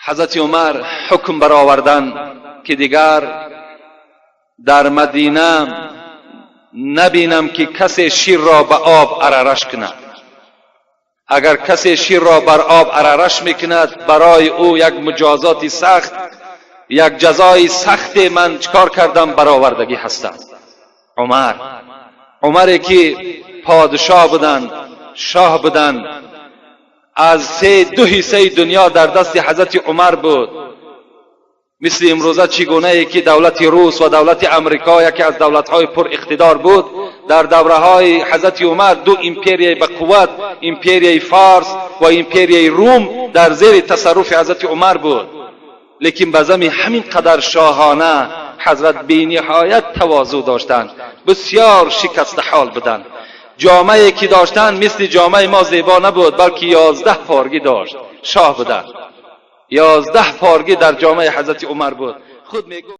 حضرت عمر حکم برآوردند که دیگر در مدینه نبینم که کسی شیر را به آب ارارش کند. اگر کسی شیر را بر آب ارارش میکند برای او یک مجازات سخت، یک جزای سخت من چکار کردم برآوردگی هستم. عمری که پادشاه بودند، شاه بودند، از دو حصه دنیا در دست حضرت عمر بود. مثل امروزه چگونه ای که دولت روس و دولت امریکا یکی از دولت‌های پر اقتدار بود، در دوره‌های حضرت عمر دو امپریای به قوت، امپریای فارس و امپریای روم در زیر تصرف حضرت عمر بود. لیکن به زمین همین قدر شاهانه حضرت بی نهایت تواضع داشتند، بسیار شکسته حال بودند. جامه‌ای که داشتند مثل جامه ما زیبا نبود، بلکه 11 پارگی داشت. شاه بودند. 11 پارگی در جامه حضرت عمر بود. خود میگو